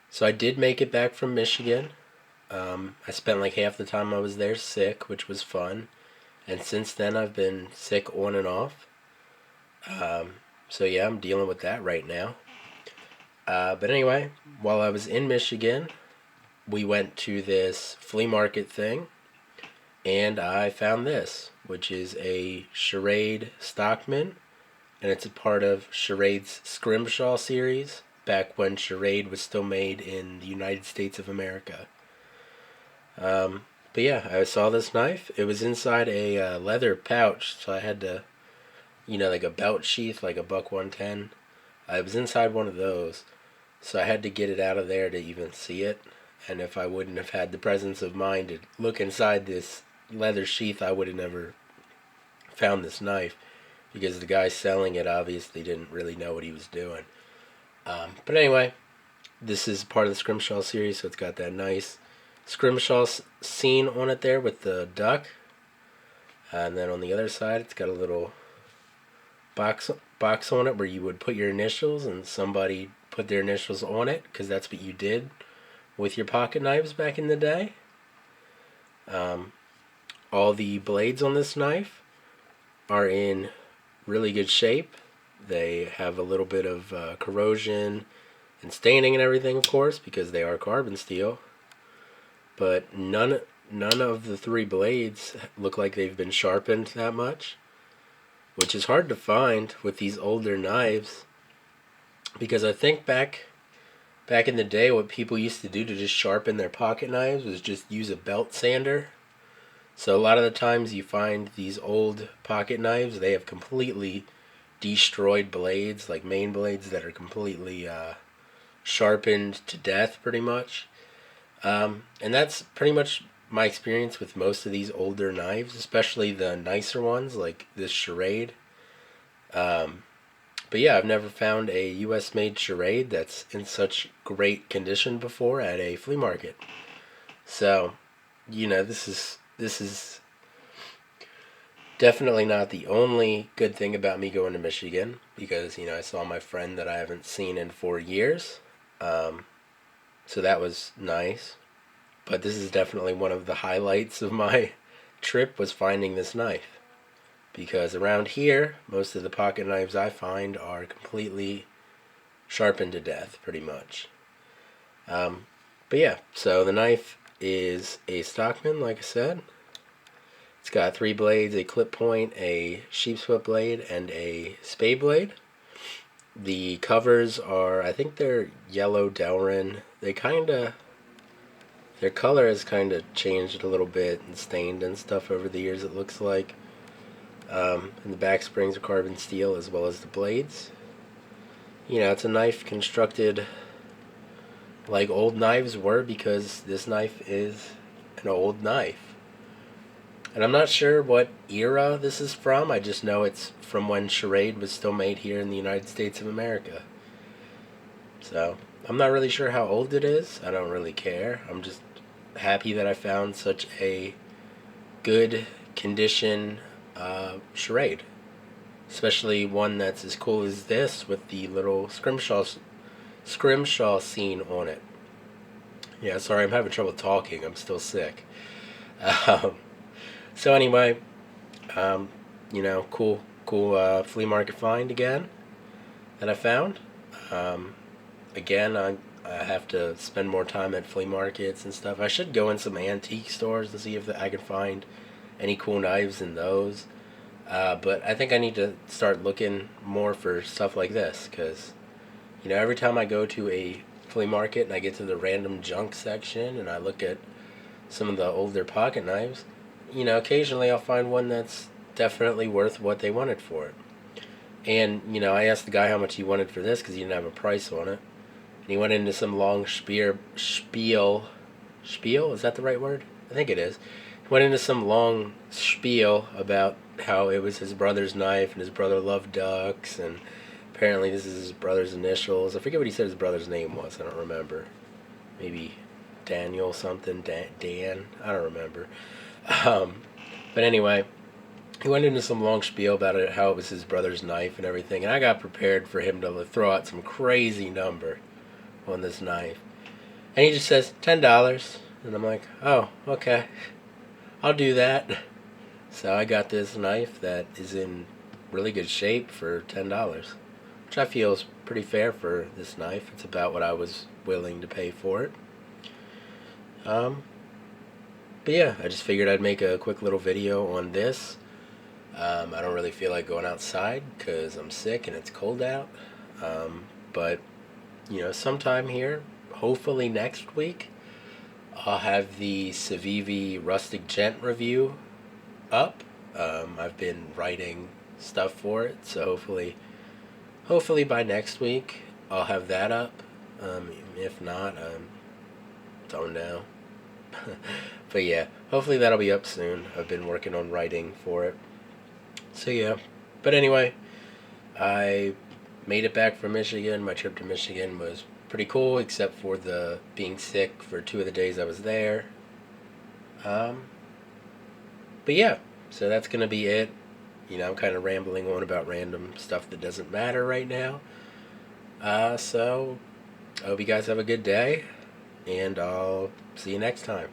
So I did make it back from Michigan. I spent like half the time I was there sick, which was fun. And since then, I've been sick on and off. Um, so yeah, I'm dealing with that right now. But anyway, while I was in Michigan, we went to this flea market thing, and I found this, which is a Schrade Stockman, and it's a part of Schrade's Scrimshaw series, back when Schrade was still made in the United States of America. But yeah, I saw this knife. It was inside a leather pouch, so I had to, like a belt sheath, like a Buck 110. I was inside one of those, so I had to get it out of there to even see it. And if I wouldn't have had the presence of mind to look inside this leather sheath, I would have never found this knife because the guy selling it obviously didn't really know what he was doing. But anyway, this is part of the Scrimshaw series, so it's got that nice Scrimshaw scene on it there with the duck. And then on the other side, it's got a little box on it where you would put your initials, and somebody put their initials on it because that's what you did with your pocket knives back in the day. Um, all the blades on this knife are in really good shape. They have a little bit of corrosion and staining and everything, of course, because they are carbon steel. But none of the three blades look like they've been sharpened that much, which is hard to find with these older knives, because I think back in the day, what people used to do to just sharpen their pocket knives was just use a belt sander. So a lot of the times you find these old pocket knives, they have completely destroyed blades, like main blades that are completely sharpened to death, pretty much. And that's pretty much my experience with most of these older knives, especially the nicer ones like this Schrade. Um, but yeah, I've never found a U.S. made Schrade that's in such great condition before at a flea market. So, this is definitely not the only good thing about me going to Michigan, because I saw my friend that I haven't seen in 4 years. Um, so that was nice. But this is definitely one of the highlights of my trip, was finding this knife. Because around here, most of the pocket knives I find are completely sharpened to death, pretty much. Um, but yeah, so the knife is a Stockman, like I said. It's got three blades: a clip point, a sheep's foot blade, and a spade blade. The covers are, I think they're yellow Delrin. Their color has kind of changed a little bit and stained and stuff over the years, it looks like. And the back springs are carbon steel as well as the blades. It's a knife constructed like old knives were, because this knife is an old knife. And I'm not sure what era this is from. I just know it's from when Schrade was still made here in the United States of America. So I'm not really sure how old it is. I don't really care. I'm just happy that I found such a good condition Schrade. Especially one that's as cool as this with the little Scrimshaw scene on it. Yeah, sorry, I'm having trouble talking. I'm still sick. Um, so anyway, cool flea market find again that I found. Um, Again, I have to spend more time at flea markets and stuff. I should go in some antique stores to see if I can find any cool knives in those. But I think I need to start looking more for stuff like this, because every time I go to a flea market and I get to the random junk section and I look at some of the older pocket knives, occasionally I'll find one that's definitely worth what they wanted for it. And I asked the guy how much he wanted for this because he didn't have a price on it. And he went into some long spiel. Spiel? Is that the right word? I think it is. He went into some long spiel about how it was his brother's knife and his brother loved ducks, and apparently this is his brother's initials. I forget what he said his brother's name was. I don't remember. Maybe Daniel something. Dan? I don't remember. Um, but anyway, he went into some long spiel about it, how it was his brother's knife and everything, and I got prepared for him to throw out some crazy number on this knife. And he just says $10. And I'm like, oh, okay. I'll do that. So I got this knife that is in really good shape for $10, which I feel is pretty fair for this knife. It's about what I was willing to pay for it. But yeah, I just figured I'd make a quick little video on this. I don't really feel like going outside because I'm sick and it's cold out. But, sometime here, hopefully next week, I'll have the Civivi Rustic Gent review up. I've been writing stuff for it, so hopefully by next week I'll have that up. If not, don't know. But yeah, hopefully that'll be up soon. I've been working on writing for it. So yeah, but anyway, I made it back from Michigan. My trip to Michigan was pretty cool, except for the being sick for 2 of the days I was there. But yeah, so that's gonna be it. I'm kind of rambling on about random stuff that doesn't matter right now. So I hope you guys have a good day, and I'll see you next time.